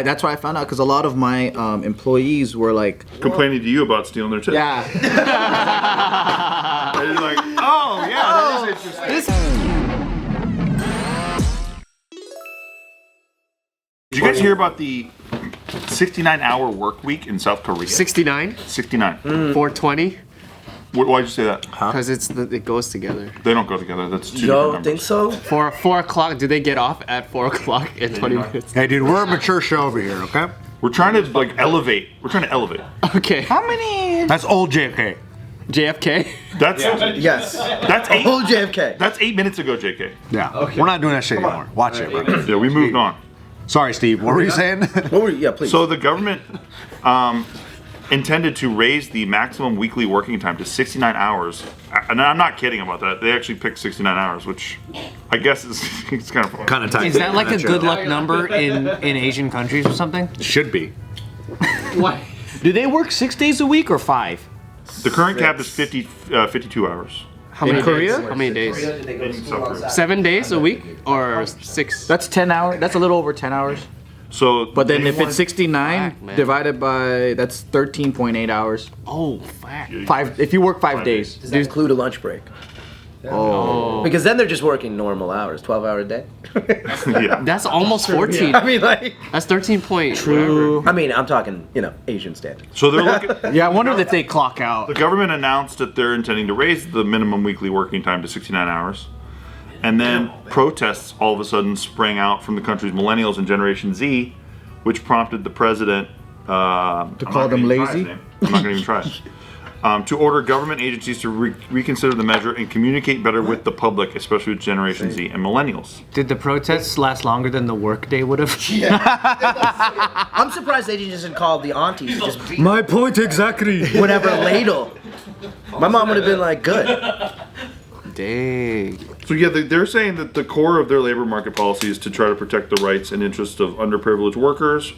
That's why I found out because a lot of my employees were like complaining to you about stealing their tips. Yeah. They're like, oh yeah, that is interesting. Did you guys hear about the 69-hour work week in South Korea? 69? 69. 420? Why'd you say that? Because it goes together. They don't go together. That's two You different don't numbers. think so? For 4 o'clock, do they get off at 4 o'clock in 20 minutes? Hey, dude, we're a mature show over here, okay? We're trying to like elevate. We're trying to elevate. Okay. how many? That's old JFK. JFK? That's Yes. that's eight. Whole JFK. That's 8 minutes ago, JK. Yeah. We're not doing that shit anymore. Watch it, bro. Yeah, we moved on. Sorry, Steve. What were you saying? Yeah, please. So the government intended to raise the maximum weekly working time to 69 hours. And I'm not kidding about that. They actually picked 69 hours, which I guess is it's kind of Kind of tight. Is that like a good luck number in Asian countries or something? Should be. What? Do they work 6 days a week or 5? The current cap is 52 hours. How many Korea? days? How many days? In South Korea. 7 days a week or 6? That's 10 hours. That's a little over 10 hours. So, But then if it's 69 Fuck, man. divided by that's 13.8 hours. Oh, fuck. If you work 5 days. Does that include a lunch break? Oh. Because then they're just working normal hours, 12-hour a day. yeah. That's almost 14. I mean, like, That's 13 point. True. I mean, I'm talking, Asian standard. So they're looking. Yeah, I wonder if they clock out. The government announced that they're intending to raise the minimum weekly working time to 69 hours. And then protests all of a sudden sprang out from the country's millennials and Generation Z, which prompted the president to call them lazy? I'm not going to even try it. To order government agencies to reconsider the measure and communicate better with the public, especially with Generation Z and millennials. Did the protests last longer than the workday would have? I'm surprised they didn't call the aunties to just My point exactly. whatever ladle. My mom would have been like, good. Dang. So yeah, they're saying that the core of their labor market policy is to try to protect the rights and interests of underprivileged workers.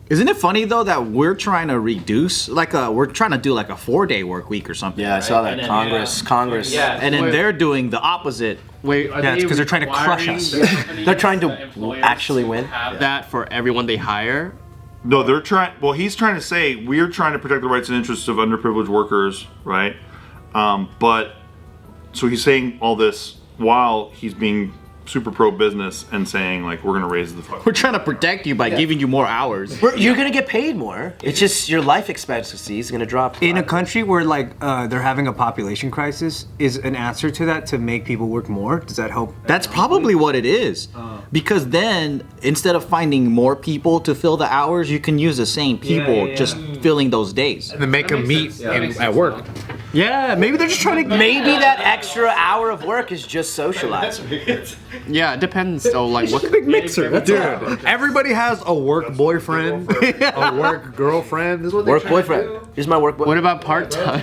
Isn't it funny though that we're trying to reduce we're trying to do like a 4-day work week or something? Yeah, I saw that. Congress. Yeah. And then they're doing the opposite. Wait, Yeah, it's because they're trying to crush us. They're trying to actually win. that for everyone they hire? No, they're trying. Well, he's trying to say we're trying to protect the rights and interests of underprivileged workers, right? But so he's saying all this while he's being super pro business and saying like we're gonna raise the We're trying to protect you by giving you more hours. You're gonna get paid more. It's just your life expectancy is gonna drop. In a country where they're having a population crisis, is an answer to that to make people work more? Does that help? That's probably what it is. Because then instead of finding more people to fill the hours, you can use the same people just filling those days. And then make them meet at work. Yeah, maybe they're just trying to. Maybe that extra hour of work is just socializing. Yeah, it depends though. Like what? Big mixer. That's Dude, everybody has a work boyfriend, a work girlfriend. This is what they Work try to boyfriend. do. Here's my work What boyfriend. about part time?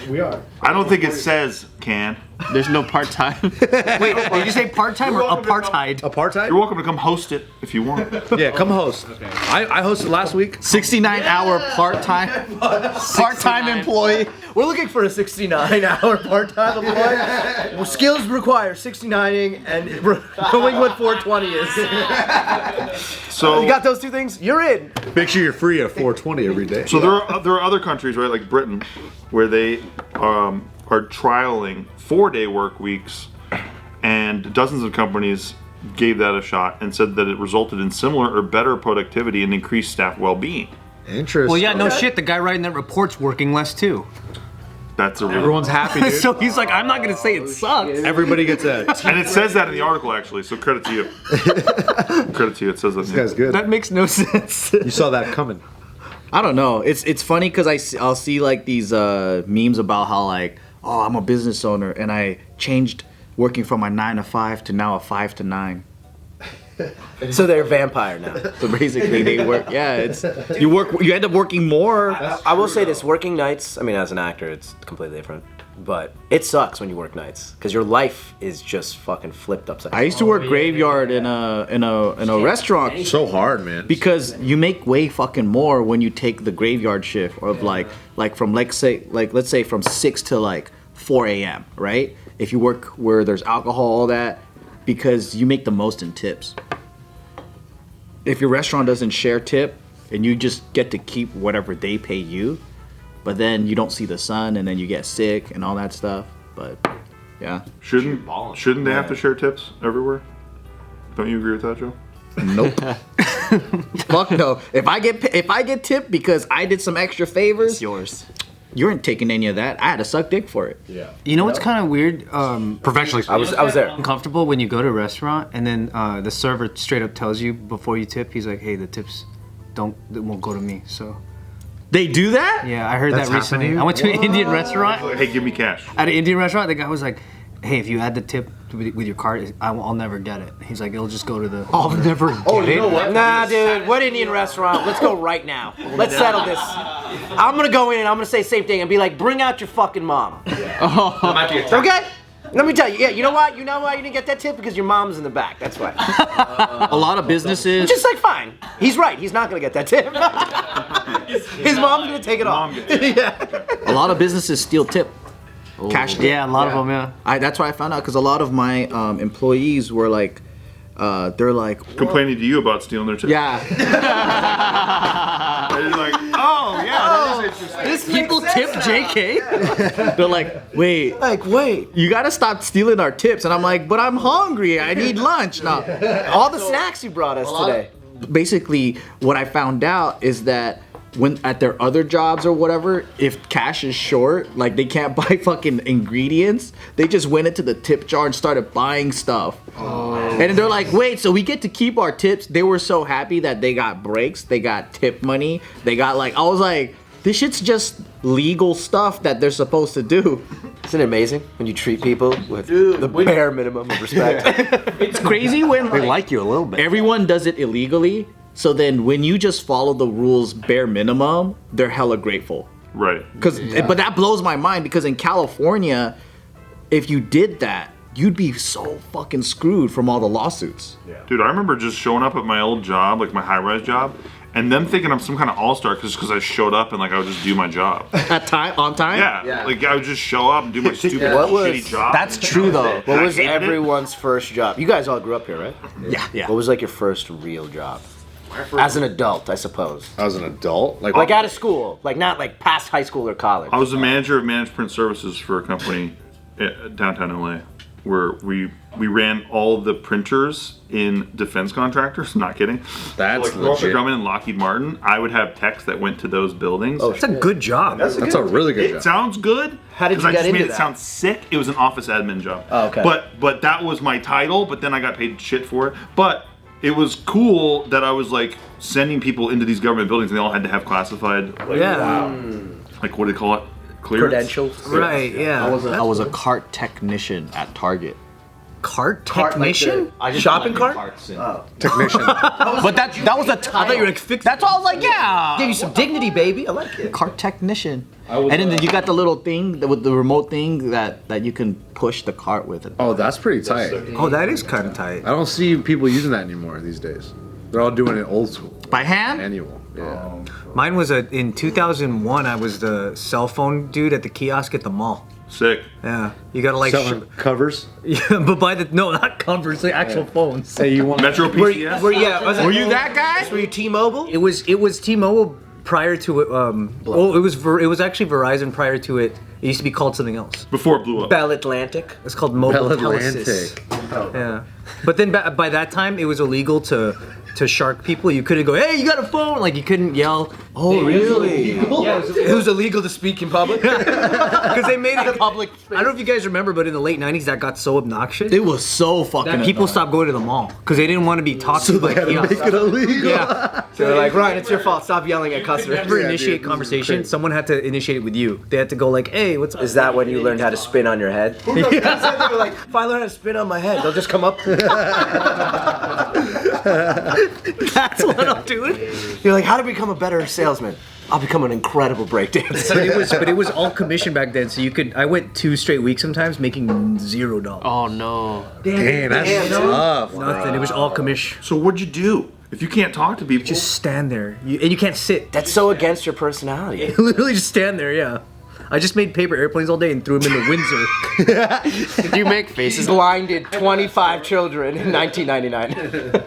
I don't think it says can. There's no part time. Wait, did you say part-time or apartheid? Apartheid? You're welcome to come host it if you want. Yeah, come host. I hosted last week. 69-hour part-time employee. We're looking for a 69-hour part-time employee. Skills require 69ing and knowing what 420 is. So You got those two things? You're in. Make sure you're free at 4:20 every day. So there are other countries, right, like Britain, where they are trialing 4-day work weeks, and dozens of companies gave that a shot and said that it resulted in similar or better productivity and increased staff well-being. Interesting. Well, yeah, no shit. The guy writing that report's working less too. That's a real. Everyone's happy, dude. So he's like, I'm not gonna say it sucks. Everybody gets that. And it says that in the article actually, so credit to you. Credit to you. It says that. This guy's good. That makes no sense. You saw that coming. I don't know. It's funny because I'll see like these memes about how like, oh, I'm a business owner and I changed working from my 9 to 5 to now a 5 to 9. So they're a vampire now. So basically they work. Yeah, it's you end up working more. I will say this: working nights. I mean, as an actor, it's completely different. But it sucks when you work nights because your life is just fucking flipped upside. I used to work graveyard in a restaurant. So hard, man. Because you make way fucking more when you take the graveyard shift of like from let's say from 6 to like 4 a.m. right? If you work where there's alcohol, all that, because you make the most in tips. if your restaurant doesn't share tip and you just get to keep whatever they pay you, but then you don't see the sun and then you get sick and all that stuff. But yeah. Shouldn't they have to share tips everywhere? Don't you agree with that, Joe? Nope. Fuck no. If I get tipped because I did some extra favors, It's yours. you weren't taking any of that. I had to suck dick for it. Yeah. You know what's kind of weird? Professionally I speaking. was there. Uncomfortable when you go to a restaurant and then the server straight up tells you before you tip, he's like, hey, the tips won't go to me. So They do that? yeah, I heard That's that recently. happening? I went to an Indian restaurant. Hey, give me cash. At an Indian restaurant, the guy was like, hey, if you add the tip with your card, I'll never get it. He's like, it'll just go to the. I'll never get it. Nah, dude. What Indian restaurant? Let's go right now. Let's settle this. I'm gonna go in and I'm gonna say the same thing and be like, bring out your fucking mom. Okay? Let me tell you. Yeah, you know why? You know why you didn't get that tip? Because your mom's in the back. That's why. A lot of businesses. Just like, fine. He's right. He's not gonna get that tip. His mom's gonna take it off. A lot of businesses steal tip. Cash tip. Yeah, a lot of them, yeah. That's why I found out because a lot of my employees were like, they're like, Complaining to you about stealing their tips. yeah, And you're like, oh yeah, that is interesting. people tip JK. They're like, wait, Wait. you gotta stop stealing our tips. And I'm like, but I'm hungry. I need lunch. No. All the snacks you brought us today. Basically, what I found out is that when at their other jobs or whatever, if cash is short, like they can't buy fucking ingredients, they just went into the tip jar and started buying stuff. And then they're like, wait, so we get to keep our tips? They were so happy that they got breaks, they got tip money, they got like, I was like, this shit's just legal stuff that they're supposed to do. Isn't it amazing when you treat people with the bare minimum of respect? It's crazy when They like, like you a little bit. everyone does it illegally. So then when you just follow the rules bare minimum, they're hella grateful. Right. But that blows my mind because in California, if you did that, you'd be so fucking screwed from all the lawsuits. Dude, I remember just showing up at my old job, like my high-rise job, and them thinking I'm some kind of all-star because I showed up and like I would just do my job. On time? Yeah, like I would just show up and do my stupid What was- shitty job. That's true though. What was hated it. everyone's first job? You guys all grew up here, right? Yeah. What was like your first real job? As an adult, I suppose. As an adult, Like out of school, like not like past high school or college. I was the manager of managed print services for a company downtown LA, where we ran all the printers in defense contractors. Not kidding. That's like Northrop legit. Grumman and Lockheed Martin. I would have techs that went to those buildings. That's a good job. That's a really good It job. sounds good. How did you 'cause I get just into made it that? sound sick. It was an office admin job. Oh, okay. But that was my title. But then I got paid shit for it. But it was cool that I was like sending people into these government buildings, and they all had to have classified, Yeah. like what do they call it, clearance? Credentials. Right, yeah. I was a cart technician at Target. Cart technician? Shopping cart? Technician. But that was a title. I thought you were like fixed. That's why I was like, yeah. Gave you some dignity, baby. I like it. Cart technician. And then you got the little thing with the remote thing that you can push the cart with. Oh, that's pretty tight. Oh, that is kind of tight. I don't see people using that anymore these days. They're all doing it old school. By hand? Manual. Yeah. Mine was in 2001. I was the cell phone dude at the kiosk at the mall. Sick. Yeah, you gotta like. Selling covers. Yeah, but not covers, the actual phones. Hey, you want Metro PCS. Were you that guy? Were you T-Mobile? It was T-Mobile prior to it. Well, it was actually Verizon prior to it. It used to be called something else. Before it blew up. Bell Atlantic. It's called Mobile Bell Telesis. Atlantic. Yeah, but then by that time it was illegal to shark people. You couldn't go, hey, you got a phone? Like you couldn't yell. Oh, really? Yeah, it was illegal to speak in public because they made it public. I don't know if you guys remember, but in the late '90s, that got so obnoxious. It was so fucking. People stopped going to the mall because they didn't want to be talked to by kiosks. illegal. Yeah. So they're like, Ryan, it's your fault. Stop yelling at customers. Never initiate conversation. Someone had to initiate it with you. They had to go like, "Hey, what's up?" Is that when you learned how to spin on your head? They were like, if I learn how to spin on my head, they'll just come up. That's what I'm doing. You're like, how to become a better salesman? I'll become an incredible breakdancer. But it was all commission back then, so you could. I went 2 straight weeks sometimes making $0. Oh no. Damn, that's tough. Nothing. It was all commission. So what'd you do? If you can't talk to people, Just stand there, and you can't sit. That's so against your personality. Literally just stand there. Yeah. I just made paper airplanes all day and threw them into Windsor. Did you make faces? Blinded 25 children in 1999.